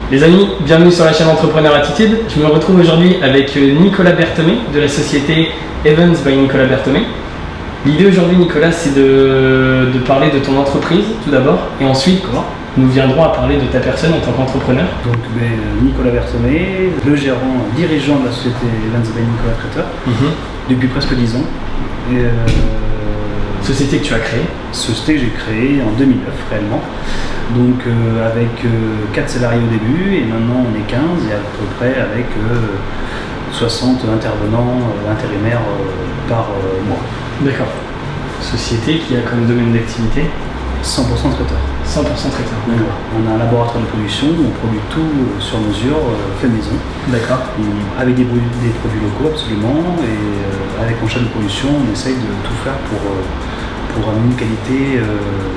Les amis, bienvenue sur la chaîne Entrepreneur Attitude. Je me retrouve aujourd'hui avec Nicolas Berthomé de la société Evans by Nicolas Berthomé. L'idée aujourd'hui, Nicolas, c'est de parler de ton entreprise tout d'abord et ensuite nous viendrons à parler de ta personne en tant qu'entrepreneur. Donc Nicolas Berthomé, le gérant, dirigeant de la société Evans by Nicolas Traiteur depuis presque 10 ans. Société que tu as créée. Société que j'ai créée en 2009 réellement. Donc avec 4 salariés au début et maintenant on est 15 et à peu près avec 60 intervenants intérimaires par mois. D'accord. Société qui a comme domaine d'activité 100% traiteur. 100% traiteur. D'accord. On a un laboratoire de production, on produit tout sur mesure, fait maison. D'accord. Avec des produits locaux absolument et avec mon chef de production on essaye de tout faire pour une qualité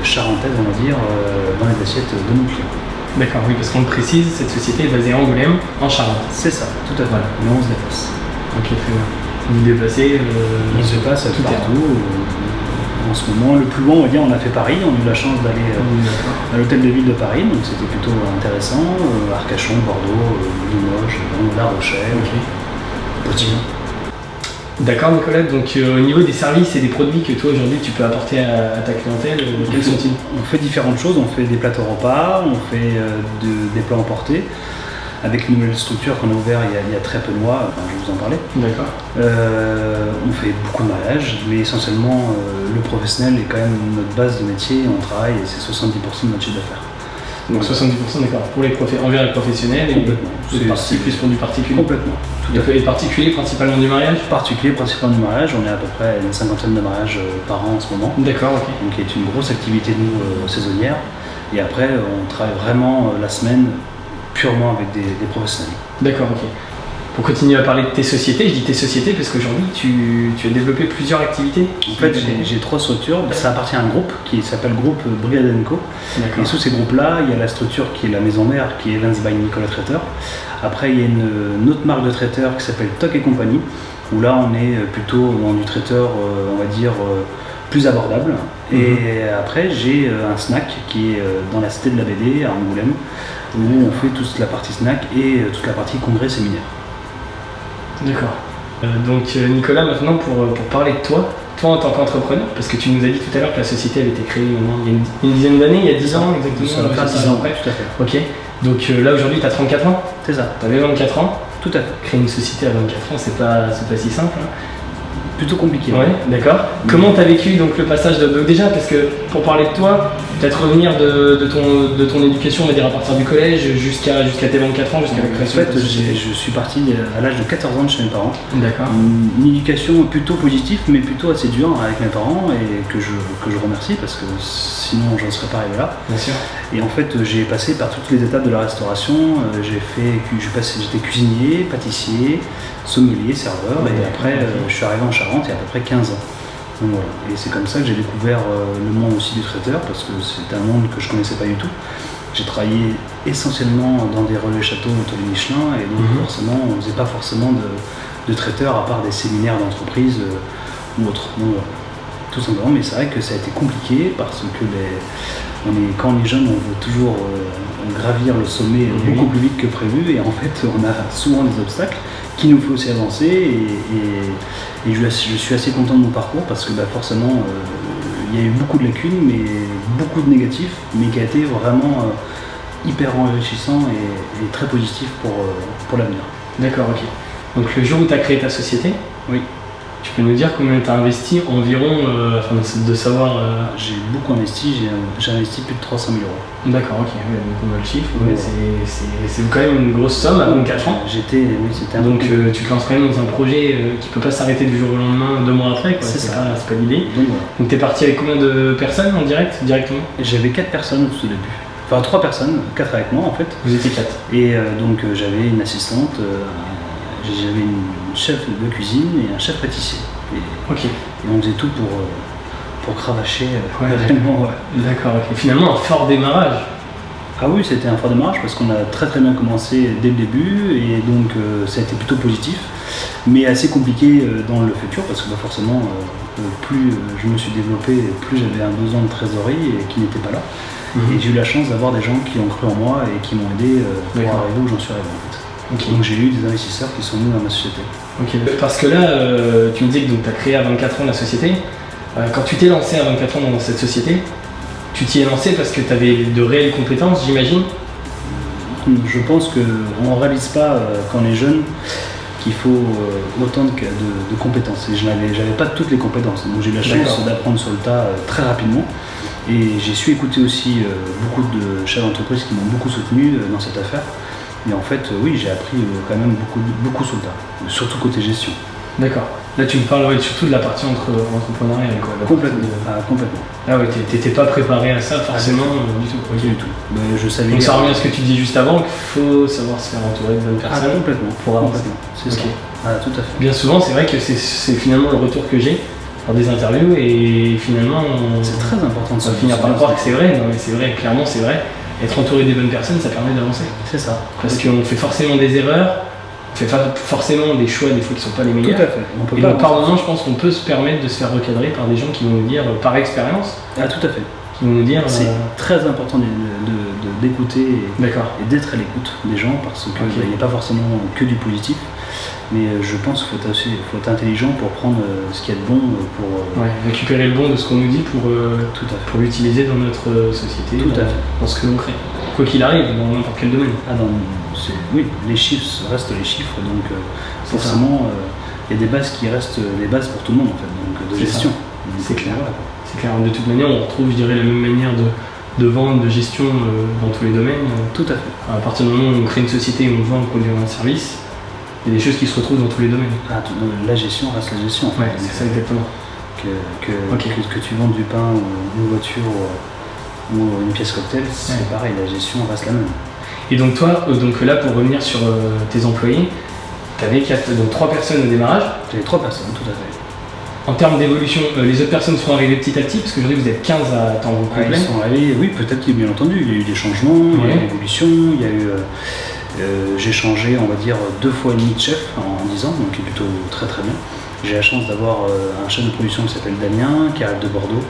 charentaise, on va dire, dans les assiettes de nos clients. D'accord, oui, parce qu'on le précise, cette société est basée à Angoulême, en Charente. C'est ça, tout à fait. Voilà. Mais on se déplace. Ok, très bien. Vous déplacez on se déplace tout partout. En ce moment, le plus loin, on va dire, on a fait Paris. On a eu la chance d'aller à l'hôtel de ville de Paris, donc c'était plutôt intéressant. Arcachon, Bordeaux, Limoges, La Rochelle, Poitiers. D'accord Nicolas, donc au niveau des services et des produits que toi aujourd'hui tu peux apporter à ta clientèle, quels sont-ils? On fait différentes choses, on fait des plateaux repas, on fait des plats emportés, avec une nouvelle structure qu'on a ouverte il y a très peu de mois, je vais vous en parler. D'accord. On fait beaucoup de mariages, mais essentiellement le professionnel est quand même notre base de métier, on travaille et c'est 70% de notre chiffre d'affaires. Donc 70% d'accord, envers les professionnels et plus pour du particulier. Complètement. Tout à fait. Et particulier principalement du mariage? Particulier principalement du mariage, on est à peu près à une cinquantaine de mariages par an en ce moment. D'accord, ok. Donc qui est une grosse activité de nous saisonnière. Et après on travaille vraiment la semaine purement avec des professionnels. D'accord, ok. Pour continuer à parler de tes sociétés, je dis tes sociétés parce qu'aujourd'hui tu as développé plusieurs activités. En fait j'ai 3 structures, ça appartient à un groupe qui s'appelle groupe Brigade & Co. Et sous ces groupes-là, il y a la structure qui est la maison mère, qui est Evans by Nicolas Traiteur. Après il y a une autre marque de traiteur qui s'appelle Toc & Compagnie, où là on est plutôt dans du traiteur, on va dire, plus abordable. Et après j'ai un snack qui est dans la cité de la BD à Angoulême, où on fait toute la partie snack et toute la partie congrès séminaire. D'accord. Donc Nicolas, maintenant pour parler de toi en tant qu'entrepreneur, parce que tu nous as dit tout à l'heure que la société avait été créée il y a une dizaine d'années, il y a 10 ans exactement. Ça va faire 10 ans après, tout à fait. Ok. Donc là aujourd'hui tu as 34 ans. C'est ça. Tu avais 24 ans. Tout à fait. Créer une société à 24 ans, c'est pas si simple. Hein. Plutôt compliqué. Ouais, d'accord. Comment tu as vécu donc le passage de déjà, parce que pour parler de toi, peut-être revenir de ton éducation, on va dire à partir du collège jusqu'à tes 24 ans, jusqu'à la création. En fait, je suis parti à l'âge de 14 ans de chez mes parents. D'accord. Une éducation plutôt positive, mais plutôt assez dure avec mes parents et que je remercie parce que sinon j'en serais pas arrivé là. Bien sûr. Et en fait, j'ai passé par toutes les étapes de la restauration. J'étais cuisinier, pâtissier, sommelier, serveur, et après je suis arrivé en Charente il y a à peu près 15 ans. Donc, voilà. Et c'est comme ça que j'ai découvert le monde aussi du traiteur, parce que c'était un monde que je connaissais pas du tout. J'ai travaillé essentiellement dans des relais châteaux autour des Michelin, et donc forcément on ne faisait pas forcément de traiteur à part des séminaires d'entreprise ou autres. Donc, voilà. Tout simplement, mais c'est vrai que ça a été compliqué parce que quand on est jeune, on veut toujours gravir le sommet beaucoup plus vite que prévu, et en fait on a souvent des obstacles qui nous fait aussi avancer, et je suis assez content de mon parcours parce que forcément il y a eu beaucoup de lacunes, mais beaucoup de négatifs, mais qui a été vraiment hyper enrichissant et très positif pour l'avenir. D'accord, ok. Donc le jour où tu as créé ta société, oui. Tu peux nous dire combien tu as investi environ, afin de savoir... J'ai beaucoup investi, j'ai investi plus de 300 000 €. D'accord, ok, oui, donc on voit le chiffre, c'est quand même une grosse somme à 24 ans. C'était un donc tu te lances quand même dans un projet qui peut pas s'arrêter du jour au lendemain, 2 mois après, quoi. C'est pas l'idée. Donc tu es parti avec combien de personnes en directement? J'avais 4 personnes au tout début. Enfin 3 personnes, 4 avec moi en fait. Vous étiez 4. Et donc j'avais une assistante, j'avais une chef de cuisine et un chef pâtissier. Et on faisait tout pour cravacher réellement. D'accord, ok. Finalement un fort démarrage. Ah oui, c'était un fort démarrage parce qu'on a très bien commencé dès le début, et donc ça a été plutôt positif, mais assez compliqué dans le futur parce que forcément plus je me suis développé, plus j'avais un besoin de trésorerie qui n'était pas là. Et j'ai eu la chance d'avoir des gens qui ont cru en moi et qui m'ont aidé pour arriver où j'en suis arrivé en fait. Donc j'ai eu des investisseurs qui sont venus dans ma société. Parce que là, tu me disais que tu as créé à 24 ans la société. Quand tu t'es lancé à 24 ans dans cette société, tu t'y es lancé parce que tu avais de réelles compétences, j'imagine? Je pense qu'on ne réalise pas quand on est jeune qu'il faut autant de compétences. Et je n'avais pas toutes les compétences. Donc j'ai eu la chance d'apprendre sur le tas très rapidement. Et j'ai su écouter aussi beaucoup de chefs d'entreprise qui m'ont beaucoup soutenu dans cette affaire. Et en fait, oui, j'ai appris quand même beaucoup sur le tas, surtout côté gestion. D'accord. Là, tu me parles surtout de la partie entrepreneuriale, quoi. Complètement. Complètement. Ah ouais, t'étais pas préparé à ça forcément du tout. Du tout. Je savais. Donc ça revient à ce que tu disais juste avant, qu'il faut savoir se faire entourer de bonnes personnes. Complètement. Pour avancer. C'est ça. Tout à fait. Bien souvent, c'est vrai que c'est finalement le retour que j'ai dans des interviews et finalement. C'est très important de se finir par croire que c'est vrai. Non, mais c'est vrai, clairement, c'est vrai. Être entouré des bonnes personnes, ça permet d'avancer. C'est ça. Parce qu'on fait forcément des erreurs, on fait forcément des choix des fois qui ne sont pas les meilleurs. Tout à fait. Et donc par moment, je pense qu'on peut se permettre de se faire recadrer par des gens qui vont nous dire, par expérience. Tout à fait. Qui vont nous dire. C'est très important d'écouter et d'être à l'écoute des gens parce qu'il n'y a pas forcément que du positif. Mais je pense qu'il faut être intelligent pour prendre ce qu'il y a de bon, pour récupérer le bon de ce qu'on nous dit pour l'utiliser dans notre société, dans ce que l'on crée. Quoi qu'il arrive, dans n'importe quel domaine. Oui, les chiffres restent les chiffres, donc forcément, il y a des bases qui restent les bases pour tout le monde en fait, donc de gestion. C'est clair. C'est clair. De toute manière, on retrouve, je dirais, la même manière de vente, de gestion dans tous les domaines. Tout à fait. À partir du moment où on crée une société et on vend, on produit un service, il y a des choses qui se retrouvent dans tous les domaines. La gestion reste la gestion. En fait. C'est ça exactement. Que tu vendes du pain ou une voiture ou une pièce cocktail, c'est pareil, la gestion reste la même. Et donc toi, là pour revenir sur tes employés, tu avais 3 personnes au démarrage. J'avais 3 personnes, tout à fait. En termes d'évolution, les autres personnes sont arrivées petit à petit, parce qu'aujourd'hui vous êtes 15 à temps complet. Ils sont arrivés, oui, peut-être qu'il y a bien entendu, il y a eu des changements, il y a eu une évolution, il y a eu... j'ai changé, on va dire, 2 fois et demi de chef en 10 ans, donc qui est plutôt très très bien. J'ai la chance d'avoir un chef de production qui s'appelle Damien, qui arrive de Bordeaux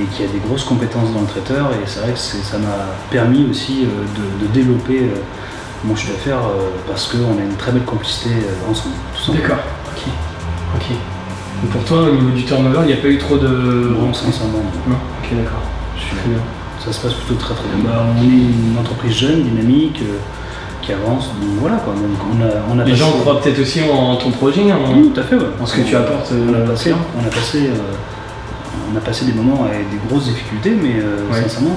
et qui a des grosses compétences dans le traiteur. Et c'est vrai que ça m'a permis aussi de développer mon chiffre d'affaires parce qu'on a une très belle complicité ensemble. D'accord, ok. Donc pour toi, au niveau du turnover, il n'y a pas eu trop de... Non, sincèrement. Non. Ok, d'accord. Très bien. Ça se passe plutôt très très bien. On est une entreprise jeune, dynamique, qui avance, donc voilà quoi. Donc on a les gens croient peut-être aussi en ton projet, oui, tout à fait, en ce que tu apportes. On a passé des moments avec des grosses difficultés, mais sincèrement,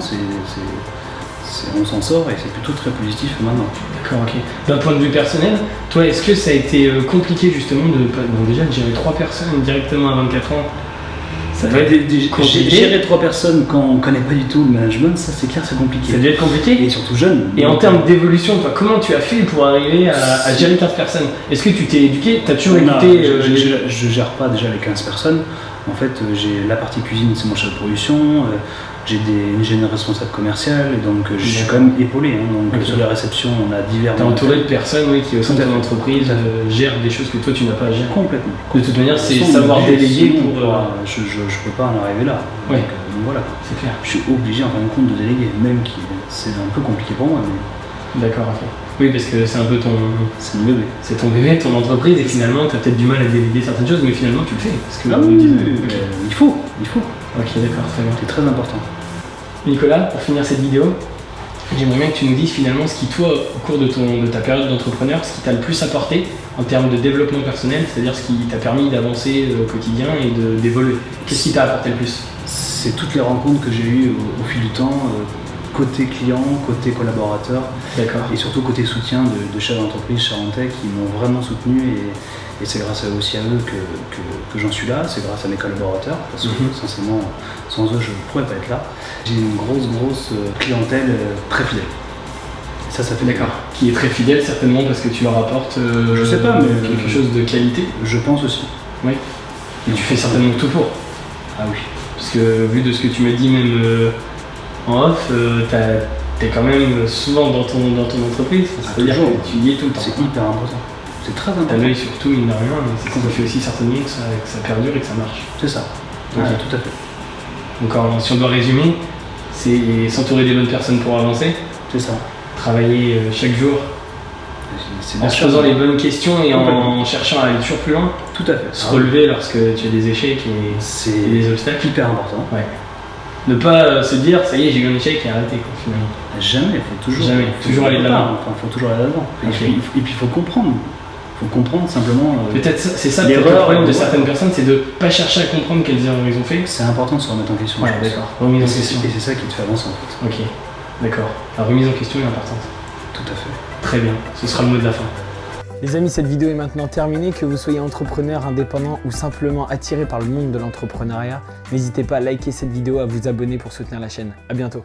on s'en sort et c'est plutôt très positif maintenant. D'accord, ok. D'un point de vue personnel, toi, est-ce que ça a été compliqué justement de gérer 3 personnes directement à 24 ans? Ça doit être compliqué. Gérer 3 personnes quand on ne connaît pas du tout le management, ça c'est clair, c'est compliqué. Ça doit être compliqué. Et surtout jeune. Et en termes d'évolution, comment tu as fait pour arriver à gérer 15 personnes? Est-ce que tu t'es éduqué? Tu as toujours écouté Je ne gère pas déjà les 15 personnes. En fait, j'ai la partie cuisine, c'est mon chef de production. J'ai une responsable commerciale, et donc je suis quand même épaulé. Donc sur les réceptions, on a divers. Tu es entouré de personnes qui, au sein de ton entreprise, gèrent des choses que toi tu n'as pas à gérer. Complètement. De toute manière, c'est savoir déléguer pour. Je ne peux pas en arriver là. Donc voilà. C'est clair. Je suis obligé en fin de compte de déléguer, même si c'est un peu compliqué pour moi. D'accord, ok. Oui, parce que c'est un peu ton. C'est mon bébé. C'est ton bébé, ton entreprise, et finalement, tu as peut-être du mal à déléguer certaines choses, mais finalement, tu le fais. Parce que il faut. Ok, d'accord, très bien. C'est très important. Nicolas, pour finir cette vidéo, j'aimerais bien que tu nous dises finalement ce qui, toi, au cours de ta période d'entrepreneur, ce qui t'a le plus apporté en termes de développement personnel, c'est-à-dire ce qui t'a permis d'avancer au quotidien et d'évoluer. Qu'est-ce qui t'a apporté le plus? C'est toutes les rencontres que j'ai eues au fil du temps. Côté client, côté collaborateur, et surtout côté soutien de chefs d'entreprise charentais qui m'ont vraiment soutenu et c'est grâce aussi à eux que j'en suis là, c'est grâce à mes collaborateurs parce que sincèrement sans eux je ne pourrais pas être là. J'ai une grosse clientèle très fidèle. Ça fait d'accord. Qui est très fidèle certainement parce que tu leur apportes je sais pas, mais quelque chose de qualité. Je pense aussi. Oui. Et tu fais certainement tout pour. Ah oui. Parce que vu de ce que tu me dis même en off, t'es quand même souvent dans ton entreprise, c'est-à-dire que tu y es tout le temps. C'est hyper important. C'est très important. T'as l'œil sur tout, mine de rien, mais c'est ça qui fait aussi certainement que ça perdure et que ça marche. C'est ça. Okay. Tout à fait. Donc si on doit résumer, C'est s'entourer des bonnes personnes pour avancer. C'est ça. Travailler chaque jour en se posant les bonnes questions et en cherchant à aller toujours plus loin. Tout à fait. Se relever lorsque tu as des échecs et des obstacles. Hyper important. Ouais. Ne pas se dire ça y est j'ai eu un échec et arrêter quoi, finalement. Jamais, il faut toujours aller de l'avant. Enfin, faut toujours aller de l'avant. Okay. Et puis il faut comprendre. Il faut comprendre simplement. Peut-être c'est ça le problème de certaines personnes, c'est de ne pas chercher à comprendre quelles erreurs ils ont fait. C'est important de se remettre en question. Ouais, d'accord. Remise en question. Et c'est ça qui te fait avancer en fait. Ok, d'accord. La remise en question est importante. Tout à fait. Très bien, ce sera le mot de la fin. Les amis, cette vidéo est maintenant terminée. Que vous soyez entrepreneur, indépendant ou simplement attiré par le monde de l'entrepreneuriat, n'hésitez pas à liker cette vidéo, à vous abonner pour soutenir la chaîne. À bientôt.